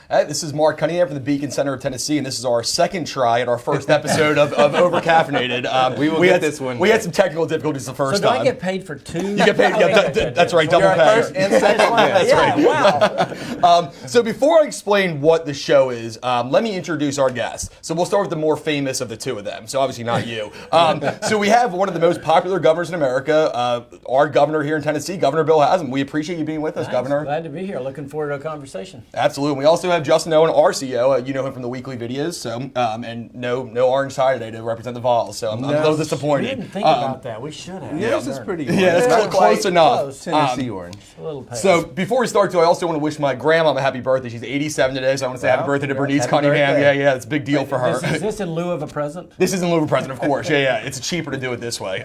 Hey, this is Mark Cunningham from the Beacon Center of Tennessee, and this is our second try at our first episode of Over-Caffeinated. We had this one. We had some technical difficulties the first time. So do I get paid for two? You get paid, that's right, double pay. First and second. Yeah, wow. So before I explain what the show is, let me introduce our guests. So we'll start with the more famous of the two of them, so obviously not you. So we have one of the most popular governors in America, our governor here in Tennessee, Governor Bill Haslam. We appreciate you being with us, Governor. Glad to be here. Looking forward to a conversation. Absolutely. We also have Justin Owen, RCO. You know him from the weekly videos, so and no orange tie today to represent the Vols. So I'm a little disappointed. We didn't think about that. We should have. Yeah, this is pretty. Yeah, that's close enough. Close. Tennessee orange. A little pale. So before we start, too, I also want to wish my grandma a happy birthday. She's 87 today, so I want to say happy birthday to Bernice Cunningham. Yeah, it's a big deal for her. Is this in lieu of a present? This is in lieu of a present, of course. Yeah. It's cheaper to do it this way.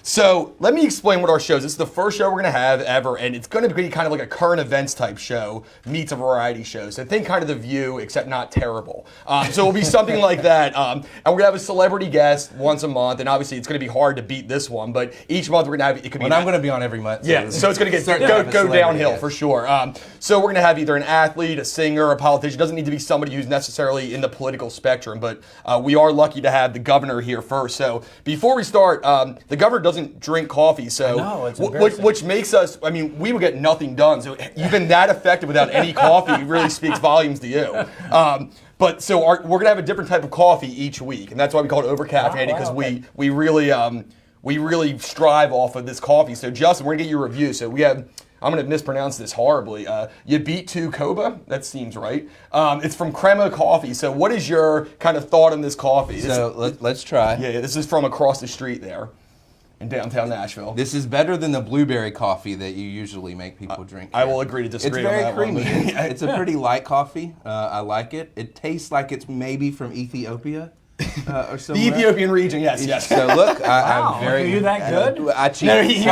So let me explain what our show is. This is the first show we're going to have ever, and it's going to be kind of like a current events type show meets a variety show. So think kind of The View, except not terrible. So it'll be something like that. And we're going to have a celebrity guest once a month, and obviously it's going to be hard to beat this one, but each month we're going to have, it could be... Well, I'm going to be on every month. So it's going to go downhill for sure. So we're going to have either an athlete, a singer, a politician. It doesn't need to be somebody who's necessarily in the political spectrum, but we are lucky to have the governor here first. So before we start, the governor doesn't drink coffee, so no, it's embarrassing. which makes us, I mean, we would get nothing done. So even that effective without any coffee really speaks volumes to you. But so we're going to have a different type of coffee each week, and that's why we call it Over-Caffeinated, because we really strive off of this coffee. So Justin, we're going to get your review. So we have, I'm going to mispronounce this horribly, Yabitu Koba, that seems right. It's from Crema Coffee. So what is your kind of thought on this coffee? So let's try. Yeah, this is from across the street there in downtown Nashville. This is better than the blueberry coffee that you usually make people drink. I will agree to disagree on that. It's very creamy. It's a pretty light coffee. I like it. It tastes like it's maybe from Ethiopia. Or the Ethiopian region, yes. So look, wow, I'm very... Are you that good? I cheat. No, he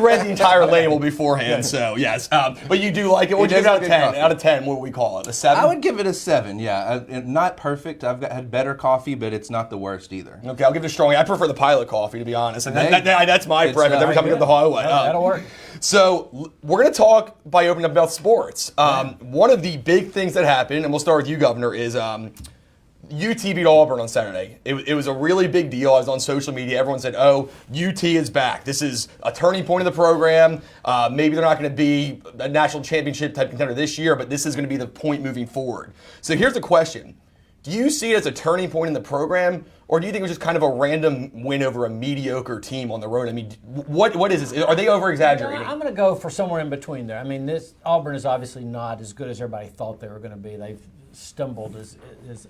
read the entire label beforehand, so yes. But you do like it. What would you give it out of 10? Coffee. Out of 10, what would we call it? A 7? I would give it a 7, yeah. Not perfect. I've had better coffee, but it's not the worst either. Okay, I'll give it a strong. I prefer the Pilot coffee, to be honest. And that's my preference every time I get the highway. That'll work. So we're going to talk by opening up about sports. One of the big things that happened, and we'll start with you, Governor, is... UT beat Auburn on Saturday. It was a really big deal. I was on social media. Everyone said, oh, UT is back. This is a turning point in the program. Maybe they're not going to be a national championship type contender this year, but this is going to be the point moving forward. So here's the question. Do you see it as a turning point in the program, or do you think it was just kind of a random win over a mediocre team on the road? I mean, what is this? Are they over-exaggerating? I'm going to go for somewhere in between there. I mean, Auburn is obviously not as good as everybody thought they were going to be. They've stumbled is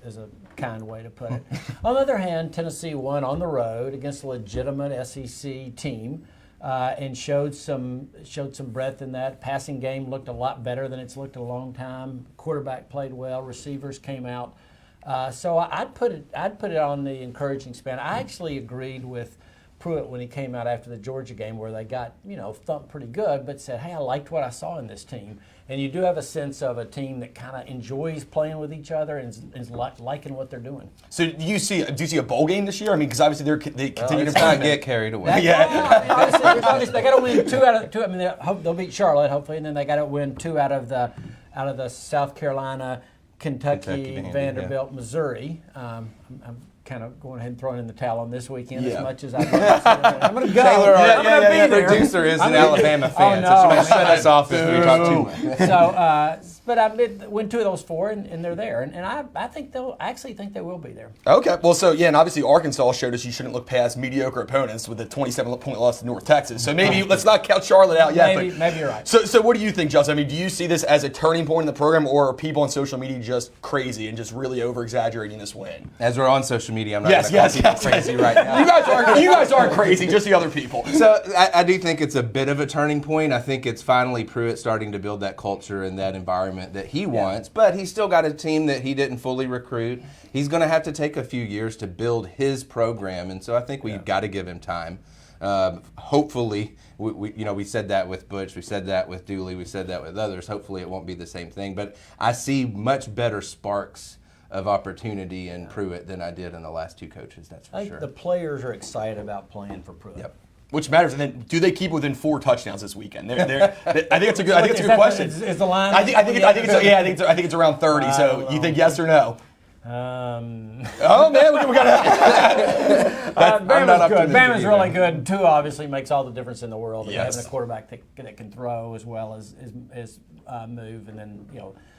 a kind way to put it. On the other hand, Tennessee won on the road against a legitimate SEC team and showed some breadth in that. Passing game looked a lot better than it's looked in a long time. Quarterback played well. Receivers came out. So I'd put it on the encouraging span. I actually agreed with Pruitt when he came out after the Georgia game, where they got thumped pretty good, but said, hey, I liked what I saw in this team. And you do have a sense of a team that kind of enjoys playing with each other and is liking what they're doing. So do you see a bowl game this year? I mean, because obviously they continue to not get carried away. Obviously, they got to win 2 out of 2. I mean, they'll beat Charlotte hopefully, and then they got to win 2 out of the South Carolina, Kentucky, Vanderbilt, Missouri. I'm kind of going ahead and throwing in the towel on this weekend as much as I can. I'm going to go. Taylor, I'm going to be there. Producer is an Alabama fan, so she might shut us off if we talk too much. So, but I win 2 of those 4, and they're there, and I think I actually think they will be there. Okay, well, so yeah, and obviously Arkansas showed us you shouldn't look past mediocre opponents with a 27-point loss to North Texas. So maybe let's not count Charlotte out yet. Maybe you're right. So what do you think, Justin? I mean, do you see this as a turning point in the program, or are people on social media just crazy and just really over-exaggerating this win? As we're on social media, I'm not going to call people crazy right now. You guys aren't crazy, just the other people. So I do think it's a bit of a turning point. I think it's finally Pruitt starting to build that culture and that environment that he wants, but he's still got a team that he didn't fully recruit. He's going to have to take a few years to build his program, and so I think we've got to give him time. Hopefully, we said that with Butch, we said that with Dooley, we said that with others. Hopefully it won't be the same thing, but I see much better sparks of opportunity in Pruitt than I did in the last 2 coaches, that's for I think sure. the players are excited about playing for Pruitt. Yep. Which matters, and then do they keep within 4 touchdowns this weekend? I think it's a good. I think it's a good question. Is the line? I think it's around 30. So you think yes or no? Oh man, we got Bama's good. Bama's really good too. Obviously, makes all the difference in the world. Yes. Having a quarterback that can throw as well as move, and then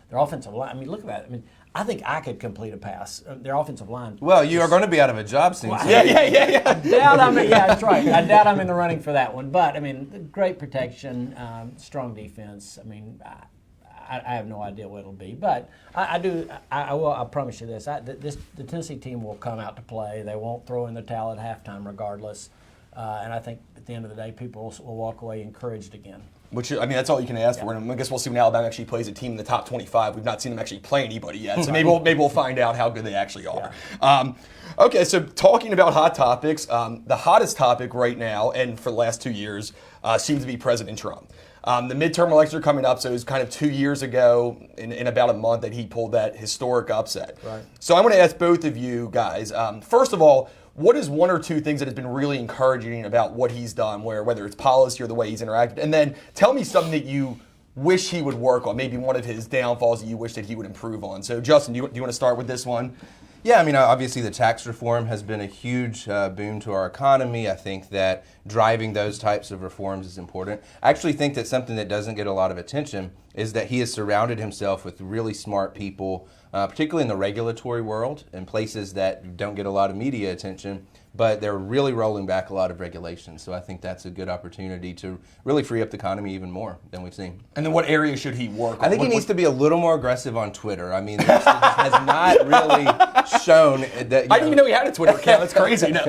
their offensive line. I mean, look at that. I mean, I think I could complete a pass. Their offensive line. Well, you are going to be out of a job soon. Yeah. I doubt that's right. I doubt I'm in the running for that one. But I mean, great protection, strong defense. I mean, I have no idea what it'll be, but I will. I promise you this: the Tennessee team will come out to play. They won't throw in the towel at halftime, regardless. And I think at the end of the day, people will walk away encouraged again. Which, I mean, that's all you can ask for. And I guess we'll see when Alabama actually plays a team in the top 25. We've not seen them actually play anybody yet, so maybe we'll find out how good they actually are. Yeah. Okay, so talking about hot topics, the hottest topic right now, and for the last 2 years, seems to be President Trump. The midterm elections are coming up, so it was kind of 2 years ago, in about a month, that he pulled that historic upset. Right. So I'm going to ask both of you guys, first of all, what is 1 or 2 things that has been really encouraging about what he's done, whether it's policy or the way he's interacted? And then tell me something that you wish he would work on, maybe one of his downfalls that you wish that he would improve on. So Justin, do you want to start with this one? Yeah, I mean, obviously the tax reform has been a huge boon to our economy. I think that driving those types of reforms is important. I actually think that something that doesn't get a lot of attention is that he has surrounded himself with really smart people, particularly in the regulatory world and places that don't get a lot of media attention, but they're really rolling back a lot of regulations. So I think that's a good opportunity to really free up the economy even more than we've seen. And then what area should he work on? I think he needs to be a little more aggressive on Twitter. I mean, this has not really shown that. I didn't even know he had a Twitter account. That's crazy. No.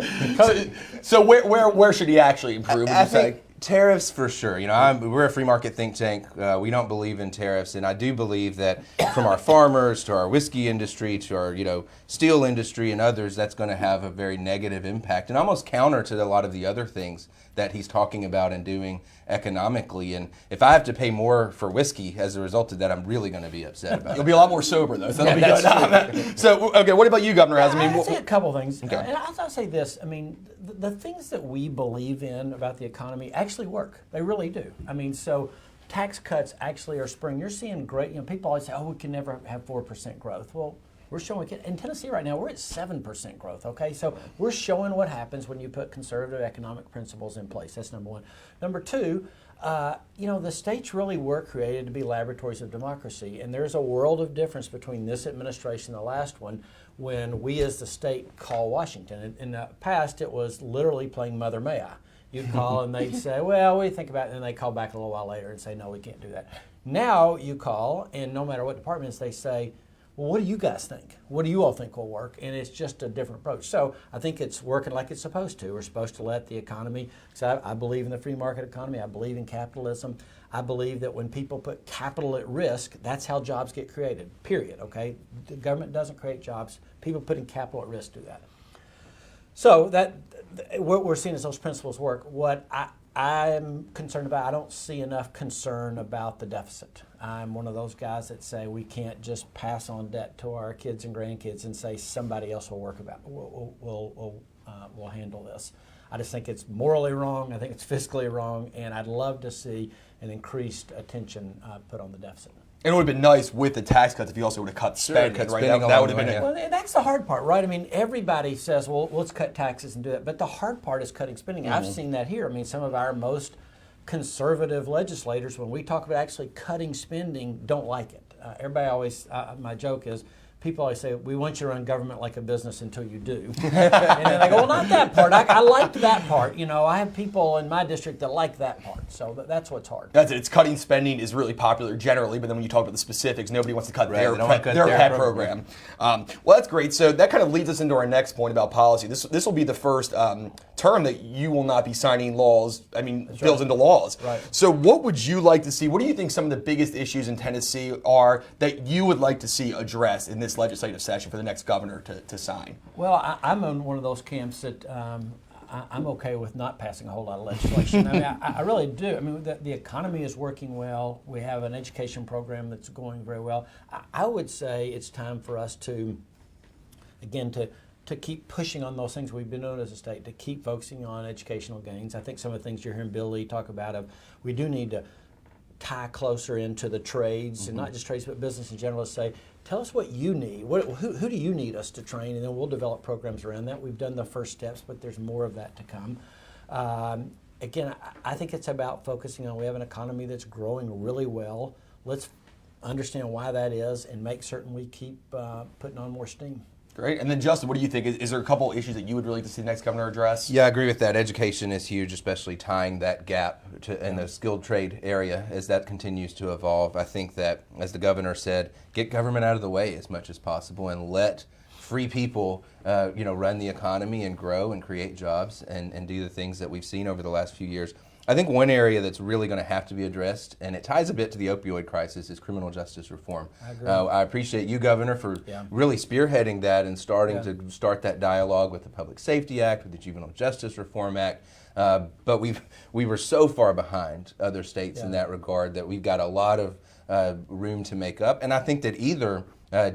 So where should he actually improve? I think tariffs for sure. We're a free market think tank. We don't believe in tariffs, and I do believe that from our farmers to our whiskey industry to our steel industry and others, that's going to have a very negative impact and almost counter to a lot of the other things that he's talking about and doing economically. And if I have to pay more for whiskey as a result of that, I'm really going to be upset about it. You'll be a lot more sober though, so that'll be good. So okay, what about you, Governor Haslam? I'd say a couple things. Okay. And I'll say this. I mean, the things that we believe in about the economy actually work. They really do. I mean, so tax cuts actually are spring. You're seeing great, people always say, oh, we can never have 4% growth. Well, we're showing it. In Tennessee right now, we're at 7% growth, okay? So we're showing what happens when you put conservative economic principles in place. That's number one. Number two, the states really were created to be laboratories of democracy, and there's a world of difference between this administration and the last one when we as the state call Washington. In the past, it was literally playing Mother May I. You'd call and they'd say, well, what do you think about it? And then they call back a little while later and say, no, we can't do that. Now you call, and no matter what departments, they say, well, what do you guys think? What do you all think will work? And it's just a different approach. So I think it's working like it's supposed to. We're supposed to let the economy, so I believe in the free market economy. I believe in capitalism. I believe that when people put capital at risk, that's how jobs get created, period, okay? The government doesn't create jobs. People putting capital at risk do that. So what we're seeing is those principles work. What I'm concerned about, I don't see enough concern about the deficit. I'm one of those guys that say we can't just pass on debt to our kids and grandkids and say somebody else will will handle this. I just think it's morally wrong. I think it's fiscally wrong, and I'd love to see an increased attention put on the deficit. And it would have been nice with the tax cuts if you also would have cut spending, cut right? spending That would have been along the way, it. Well, that's the hard part, right? I mean, everybody says, well, let's cut taxes and do that. But the hard part is cutting spending. Mm-hmm. I've seen that here. I mean, some of our most conservative legislators, when we talk about actually cutting spending, don't like it. Everybody always, my joke is, people always say, we want you to run government like a business until you do. And then they go, well, not that part. I liked that part. I have people in my district that like that part. So that's what's hard. That's it. It's cutting spending is really popular generally, but then when you talk about the specifics, nobody wants to cut Right, their they don't want to cut their their pet program. Well, that's great. So that kind of leads us into our next point about policy. This will be the first term that you will not be signing bills into laws. Right. So what would you like to see? What do you think some of the biggest issues in Tennessee are that you would like to see addressed in this legislative session for the next governor to sign? Well, I'm in one of those camps that I'm okay with not passing a whole lot of legislation. I mean, I really do. I mean, the economy is working well. We have an education program that's going very well. I would say it's time for us to to keep pushing on those things we've been doing as a state, to keep focusing on educational gains. I think some of the things you're hearing Bill Lee talk about of we do need to tie closer into the trades, and not just trades, but business in general, to say, tell us what you need. Who do you need us to train? And then we'll develop programs around that. We've done the first steps, but there's more of that to come. Again, I think it's about focusing on, we have an economy that's growing really well. Let's understand why that is and make certain we keep putting on more steam. Great. And then Justin, what do you think? Is there a couple issues that you would really like to see the next governor address? Yeah, I agree with that. Education is huge, especially tying that gap in the skilled trade area as that continues to evolve. I think that, as the governor said, get government out of the way as much as possible and let free people run the economy and grow and create jobs and do the things that we've seen over the last few years. I think one area that's really going to have to be addressed, and it ties a bit to the opioid crisis, is criminal justice reform. I agree. I appreciate you, Governor, for really spearheading that and starting to start that dialogue with the Public Safety Act, with the Juvenile Justice Reform Act. But we were so far behind other states in that regard that we've got a lot of room to make up. And I think that either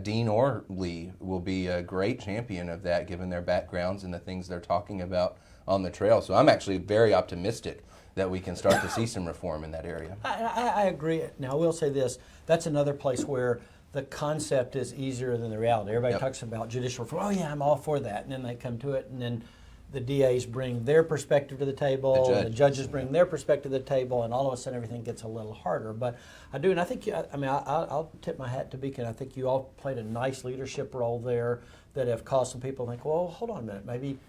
Dean or Lee will be a great champion of that, given their backgrounds and the things they're talking about on the trail. So I'm actually very optimistic that we can start to see some reform in that area. I agree. Now, I will say this. That's another place where the concept is easier than the reality. Everybody talks about judicial reform. Oh, yeah, I'm all for that. And then they come to it, and then the DAs bring their perspective to the table, and the judges bring their perspective to the table, and all of a sudden everything gets a little harder. But I do, and I think, I'll tip my hat to Beacon. I think you all played a nice leadership role there that have caused some people to think, well, hold on a minute, maybe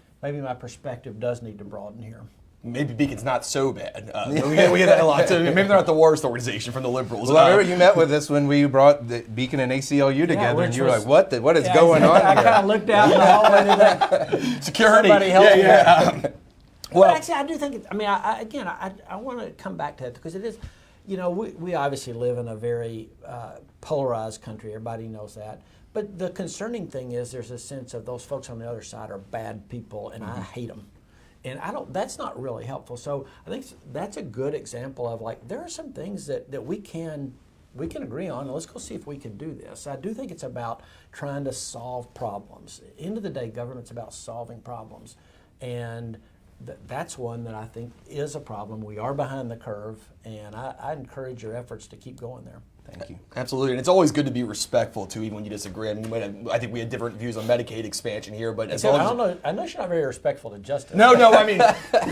my perspective does need to broaden here. Maybe Beacon's not so bad. We get that a lot too. Maybe they're not the worst organization from the liberals. Well, I remember you met with us when we brought the Beacon and ACLU together, and you were like, "What is going on here?" I kind of looked out in the hallway and like, security. Somebody help me. Well, but actually, I do think. I want to come back to that because it is. We obviously live in a very polarized country. Everybody knows that. But the concerning thing is, there's a sense of those folks on the other side are bad people, and I hate them. And that's not really helpful. So I think that's a good example of, like, there are some things that we can agree on, and let's go see if we can do this. I do think it's about trying to solve problems. At the end of the day, government's about solving problems. And that's one that I think is a problem. We are behind the curve, and I encourage your efforts to keep going there. Thank you. Absolutely, and it's always good to be respectful too, even when you disagree. I mean, I think we had different views on Medicaid expansion here, but as long as I know you're not very respectful to Justin. No, I mean,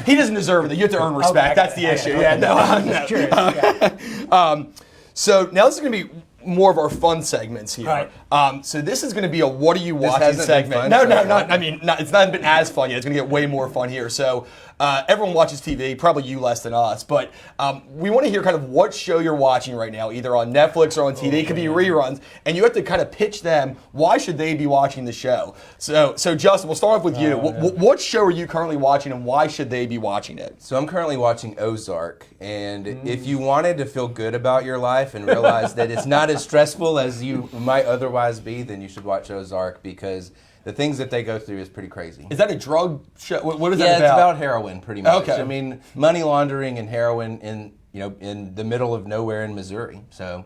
he doesn't deserve it. You have to earn respect. Okay, That's the issue. Yeah, no, I'm just curious. Yeah. So now this is going to be more of our fun segments here. Right. So this is going to be a "What are you watching" hasn't been segment. fun No, so far. not. I mean, it's not been as fun yet. It's going to get way more fun here. So everyone watches TV, probably you less than us, but we want to hear kind of what show you're watching right now, either on Netflix or on TV. It could be reruns, and you have to kind of pitch them. Why should they be watching the show? So Justin, we'll start off with you. What show are you currently watching, and why should they be watching it? So I'm currently watching Ozark, and if you wanted to feel good about your life and realize that it's not as stressful as you might otherwise be, then you should watch Ozark, because the things that they go through is pretty crazy. Is that a drug show? What is that Yeah, about? it's about heroin, pretty much. Okay. I mean, money laundering and heroin in the middle of nowhere in Missouri. So,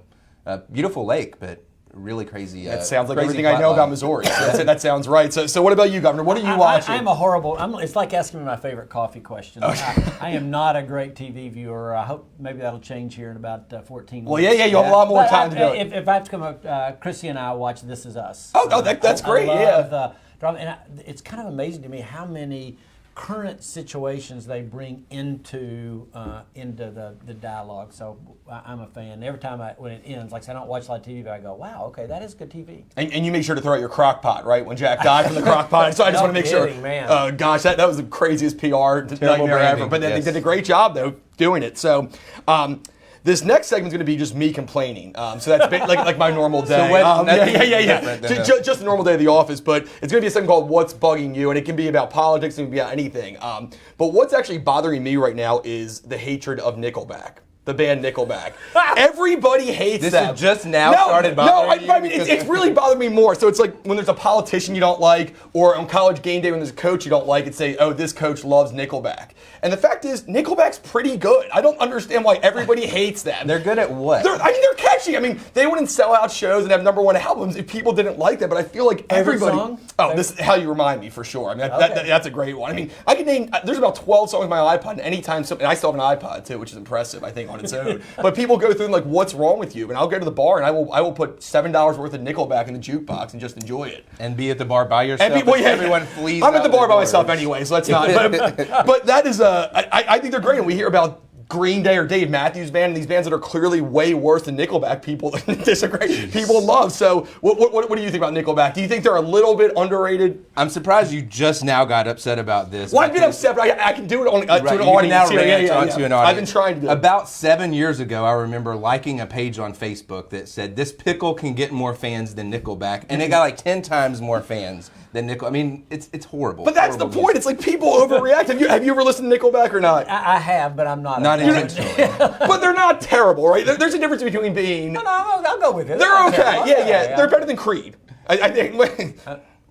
beautiful lake, but really crazy. That sounds like crazy everything I know about Missouri. So that sounds right. So what about you, Governor? What are you watching? I'm a horrible. It's like asking me my favorite coffee question. I am not a great TV viewer. I hope maybe that'll change here in about 14 weeks. Well, yeah, you have a lot more time to do it. If I have to come up, Chrissy and I watch This Is Us. That's great. I love Yeah. the drama, and it's kind of amazing to me how many current situations they bring into the dialogue. So I'm a fan. Every time when it ends, like I said, I don't watch a lot of TV, but I go, wow, okay, that is good TV. And you make sure to throw out your crock pot, right? When Jack died from the crock pot. So I just want to make sure. Man. Gosh, that was the craziest PR nightmare ever. But they did a great job, though, doing it. So this next segment's going to be just me complaining. So that's like my normal day. Just a normal day at the office. But it's going to be a segment called "What's Bugging You," and it can be about politics, it can be about anything. But what's actually bothering me right now is the hatred of Nickelback. the band Nickelback. Everybody hates This them. has just now started bothering you I mean, because- it's really bothered me more. So it's like when there's a politician you don't like, or on college game day when there's a coach you don't like, and say, oh, this coach loves Nickelback. And the fact is, Nickelback's pretty good. I don't understand why everybody hates them. They're good at what? They're catchy. I mean, they wouldn't sell out shows and have #1 albums if people didn't like them. But I feel like everybody. song? Oh, this is How You Remind Me for sure. I mean, that's a great one. I mean, I can name. There's about 12 songs on my iPod. And anytime, and I still have an iPod too, which is impressive, I think, on its own. But people go through and like, what's wrong with you? And I'll go to the bar and I will put $7 worth of Nickelback in the jukebox and just enjoy it. And be at the bar by yourself. And people, everyone flees. I'm at the out bar by doors. myself anyway, so that's not. But that is I think they're great. And we hear about Green Day or Dave Matthews Band, and these bands that are clearly way worse than Nickelback, people disagree. People love. So what do you think about Nickelback? Do you think they're a little bit underrated? I'm surprised you just now got upset about this. Well, I've been upset, but I can do it on to Right, an you can audience now here. rant onto an audience. I've been trying to do it. About 7 years ago, I remember liking a page on Facebook that said, this pickle can get more fans than Nickelback. And it got like 10 times more fans than Nickelback. I mean, it's horrible. But that's the Horrible point. music. It's like people overreact. Have you ever listened to Nickelback or not? I have, but I'm not. Not a fan. intentionally. But they're not terrible, right? There's a difference between being. No, I'll go with it. They're not okay. terrible. Yeah. They're better than Creed. I think.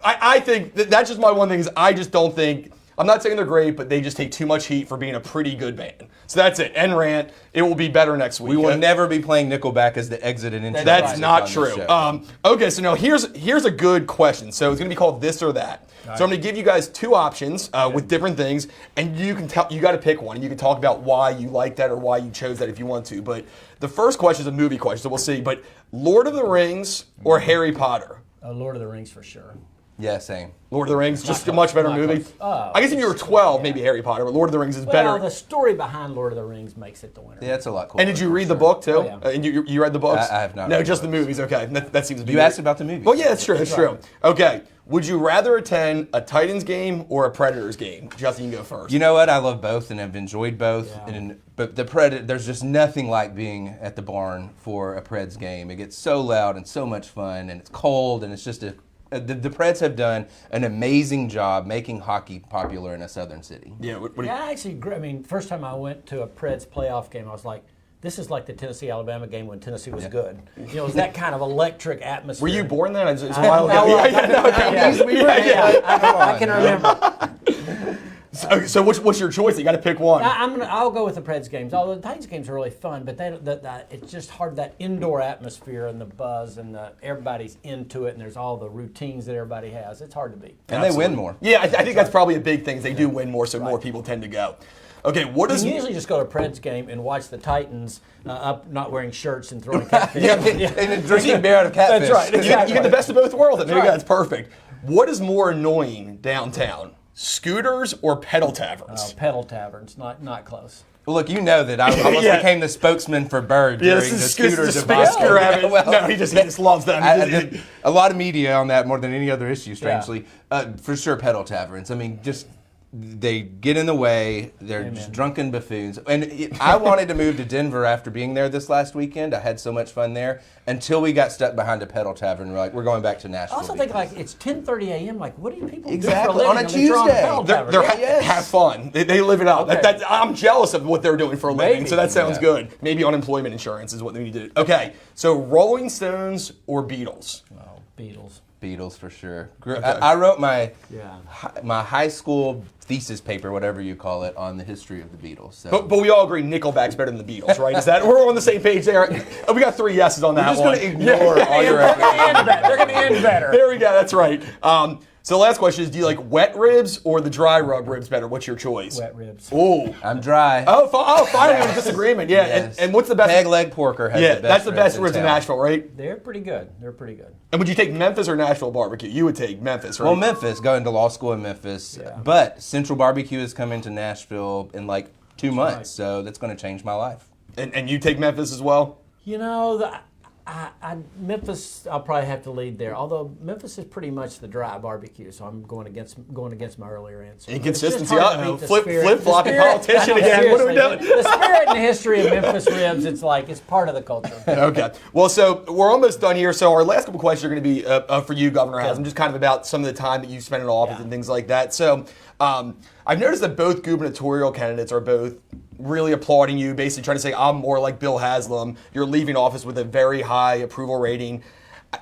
I think that's just my one thing is I just don't think. I'm not saying they're great, but they just take too much heat for being a pretty good band. So that's it. End rant. It will be better next week. We will never be playing Nickelback as the exit and intro. That's music not on this true. show. Okay, so now here's a good question. So it's going to be called this or that. So I'm going to give you guys two options with different things, and you got to pick one. And you can talk about why you like that or why you chose that if you want to. But the first question is a movie question, so we'll see. But Lord of the Rings or Harry Potter? Lord of the Rings for sure. Yeah, same. Lord of the Rings, just a much better Not movie. close. Oh, I guess if you were 12, maybe Harry Potter, but Lord of the Rings is Well, better. the story behind Lord of the Rings makes it the winner. Yeah, that's a lot cooler. And did you read the book too? Oh, yeah. And you read the books? I have not No, read just the the movies. Okay, that seems to be. You asked about the movies. Well, yeah, that's true. That's true. Okay, would you rather attend a Titans game or a Predators game? Justin, you can go first. You know what? I love both, and I've enjoyed both. Yeah. But the there's just nothing like being at the barn for a Preds game. It gets so loud and so much fun, and it's cold, and it's just the Preds have done an amazing job making hockey popular in a southern city. Yeah. Yeah, I mean, first time I went to a Preds playoff game, I was like, this is like the Tennessee-Alabama game when Tennessee was good. You know, it was that kind of electric atmosphere. Were you born then? It's a while ago. I can remember. So what's your choice? You got to pick one. I'll go with the Preds games. Although the Titans games are really fun, but it's just hard, that indoor atmosphere and the buzz and everybody's into it, and there's all the routines that everybody has. It's hard to beat. And they win more. Yeah, I think that's probably a big thing. They do win more, so more people tend to go. Okay, what You is can usually just go to a Preds game and watch the Titans up not wearing shirts and throwing catfish. And drinking beer out of catfish. That's right. you get the best of both worlds. There you go. right. That's perfect. What is more annoying downtown? Scooters or pedal taverns? Pedal taverns, not close. Well, look, you know that I almost Yeah. became the spokesman for Bird Yeah, during the this scooter is debacle. scooter habit. Well, No, he just loves them. a lot of media on that more than any other issue, strangely. For sure, pedal taverns. I mean, just they get in the way. They're just drunken buffoons. And I wanted to move to Denver after being there this last weekend. I had so much fun there until we got stuck behind a pedal tavern. We're like, we're going back to I Nashville. also think like it's 10:30 a.m. Like, what do you people Exactly, do for a on living? a They're drawing Tuesday. pedal They're taverns. Yes. have fun. They live it out. Okay. I'm jealous of what they're doing for a living, Maybe. so that sounds Yeah. good. Maybe unemployment insurance is what they need to do. Okay, so Rolling Stones or Beatles? Oh, Beatles. Beatles for sure. Okay. I wrote my Yeah. my high school thesis paper, whatever you call it, on the history of the Beatles. So. But we all agree Nickelback's better than the Beatles, right? Is that we're on the same page there? We got 3 yeses on that I'm just one. going to ignore all your efforts. They're going to end better. There we go. That's right. So the last question is: do you like wet ribs or the dry rub ribs better? What's your choice? Wet ribs. Ooh. I'm dry. Finally, a disagreement. Yeah. Yes. And what's the best? Peg leg porker has Yeah, the best that's the best ribs in town. Nashville, right? They're pretty good. They're pretty good. And would you take Memphis or Nashville barbecue? You would take Memphis, right? Well, Memphis, going to law school in Memphis. Yeah. But Central Barbecue is coming to Nashville in like 2 months, right. so that's going to change my life. And you take Memphis as well? You know, Memphis, I'll probably have to lead there. Although Memphis is pretty much the dry barbecue, so I'm going against my earlier answer. Inconsistency. It's just hard to Uh-oh. beat the spirit- Flip-flopping the spirit- politician I know, again. What are we seriously, doing? The spirit and the history of Memphis ribs, it's part of the culture. Okay. Well, so we're almost done here. So our last couple questions are going to be for you, Governor Haslam, just kind of about some of the time that you spent in office and things like that. So I've noticed that both gubernatorial candidates are both really applauding you, basically trying to say, I'm more like Bill Haslam. You're leaving office with a very high approval rating.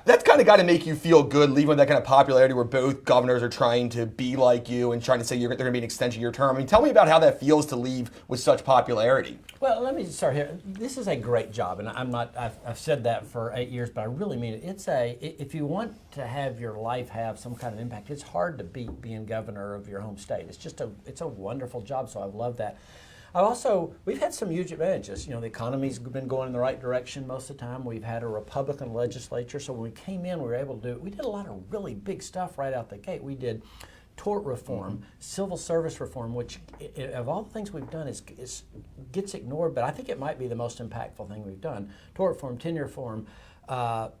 That's kind of got to make you feel good, leaving with that kind of popularity where both governors are trying to be like you and trying to say they're going to be an extension of your term. I mean, tell me about how that feels to leave with such popularity. Well, let me start here. This is a great job, and I've said that for 8 years, but I really mean it. If you want to have your life have some kind of impact, it's hard to beat being governor of your home state. It's a wonderful job, so I love that. We've had some huge advantages. The economy's been going in the right direction most of the time. We've had a Republican legislature, so when we came in, we did a lot of really big stuff right out the gate. We did tort reform, civil service reform, which of all the things we've done gets ignored, but I think it might be the most impactful thing we've done. Tort reform, tenure reform,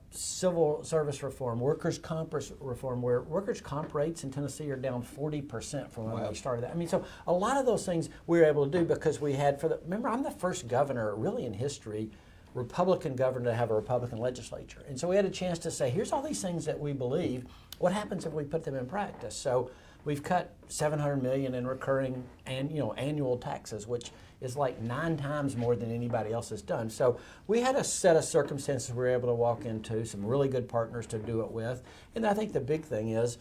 civil service reform, workers' comp reform, where workers' comp rates in Tennessee are down 40% from when we started that. I mean, so a lot of those things we were able to do because we had, remember, I'm the first governor really in history, Republican governor, to have a Republican legislature. And so we had a chance to say, here's all these things that we believe. What happens if we put them in practice? So we've cut $700 million in recurring annual taxes, which is like 9 times more than anybody else has done. So we had a set of circumstances we were able to walk into, some really good partners to do it with. And I think the big thing is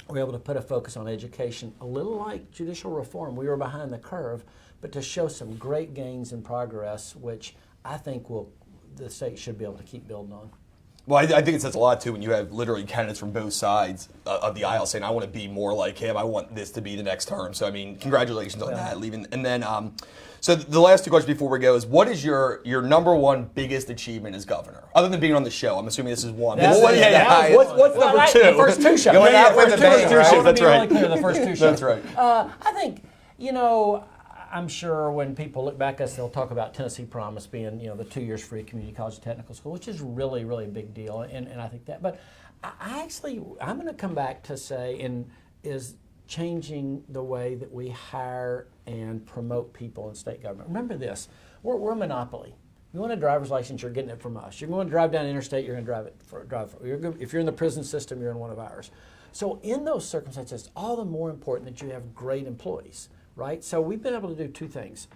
we're able to put a focus on education, a little like judicial reform. We were behind the curve, but to show some great gains in progress, which I think the state should be able to keep building on. Well, I think it says a lot, too, when you have literally candidates from both sides of the aisle saying, I want to be more like him. I want this to be the next term. So, I mean, congratulations on that. And then, so the last 2 questions before we go is, what is your number one biggest achievement as governor? Other than being on the show. I'm assuming this is one. What's number 2? The first 2 shows. Going out with the bang, right? That's right. Really clear, the first 2 shows. That's right. I think, I'm sure when people look back at us, they'll talk about Tennessee Promise being, the 2 years free community college and technical school, which is really, really a big deal, and I think that. But I'm going to come back to say, is changing the way that we hire and promote people in state government. Remember this, we're a monopoly. You want a driver's license, you're getting it from us. You're going to drive down the interstate, you're going to drive it. If you're in the prison system, you're in one of ours. So in those circumstances, it's all the more important that you have great employees. Right? So we've been able to do 2 things.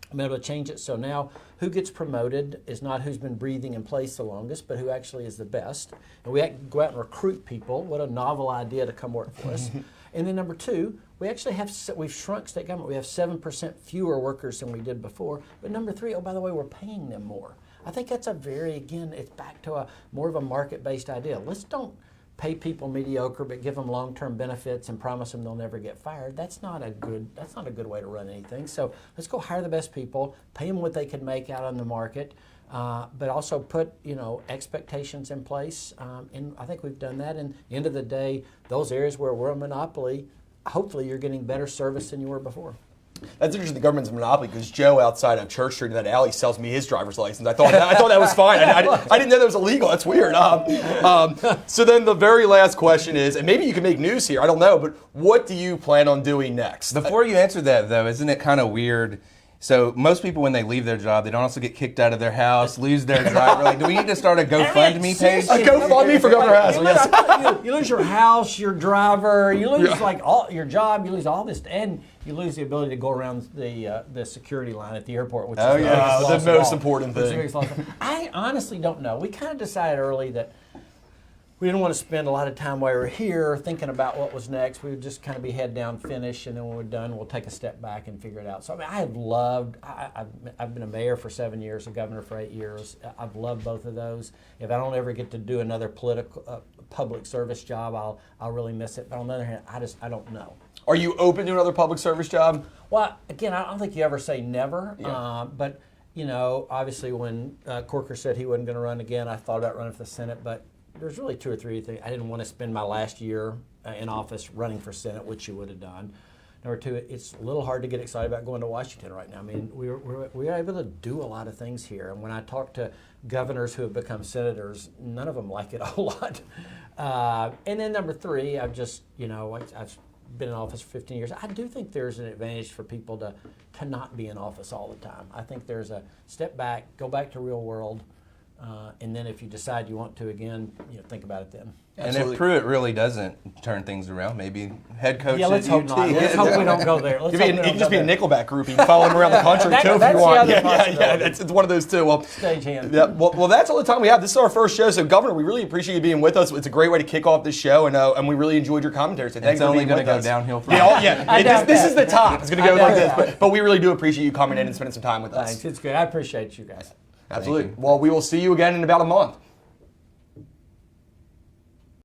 I've been able to change it so now who gets promoted is not who's been breathing in place the longest, but who actually is the best. And we go out and recruit people. What a novel idea to come work for us. And then number 2, we've shrunk state government. We have 7% fewer workers than we did before. But number 3, by the way, we're paying them more. I think that's it's back to more of a market-based idea. Let's don't pay people mediocre, but give them long-term benefits and promise them they'll never get fired. That's not a good way to run anything. So let's go hire the best people, pay them what they can make out on the market, but also put expectations in place. And I think we've done that. And at the end of the day, those areas where we're a monopoly, hopefully you're getting better service than you were before. That's interesting, the government's a monopoly, because Joe outside of Church Street in that alley sells me his driver's license. I thought that was fine. I didn't know that was illegal. That's weird. So then the very last question is, and maybe you can make news here, I don't know, but what do you plan on doing next? Before you answer that, though, isn't it kind of weird? So most people, when they leave their job, they don't also get kicked out of their house, lose their driver. Do we need to start a GoFundMe page? A GoFundMe for Governor Haslam, yes. You lose your house, your driver, you lose all your job, you lose all this, and you lose the ability to go around the security line at the airport, which is the most important thing. I honestly don't know. We kind of decided early that we didn't want to spend a lot of time while we were here thinking about what was next. We would just kind of be head down, finish, and then when we're done, we'll take a step back and figure it out. So I mean, I've been a mayor for 7 years, a governor for 8 years. I've loved both of those. If I don't ever get to do another public service job, I'll really miss it. But on the other hand, I don't know. Are you open to another public service job? Well, again, I don't think you ever say never. Yeah. But obviously, when Corker said he wasn't going to run again, I thought about running for the Senate, but there's really 2 or 3 things. I didn't want to spend my last year in office running for Senate, which you would have done. Number 2, it's a little hard to get excited about going to Washington right now. I mean, we are able to do a lot of things here. And when I talk to governors who have become senators, none of them like it a whole lot. And then number 3, I've just, I've been in office for 15 years. I do think there's an advantage for people to not be in office all the time. I think there's a step back, go back to real world. And then if you decide you want to again, think about it then. And Absolutely. if Pruitt really doesn't turn things around, maybe head coach Yeah, let's at hope UT. not. Let's hope we don't go there. Let's You hope can, we you don't can just go be a there. Nickelback groupie, follow him around the country too if that's you the want. other Yeah, possibility. it's one of those two. Well, Stagehand. yeah, well, that's all the time we have. This is our first show, so Governor, we really appreciate you being with us. It's a great way to kick off this show, and we really enjoyed your commentary. So thanks It's for only being going to with go us. downhill from Yeah, I doubt this that. is the top. It's going to go I like doubt this, that. but we really do appreciate you coming in and spending some time with us. Thanks. It's good. I appreciate you guys. Absolutely. Well, we will see you again in about a month.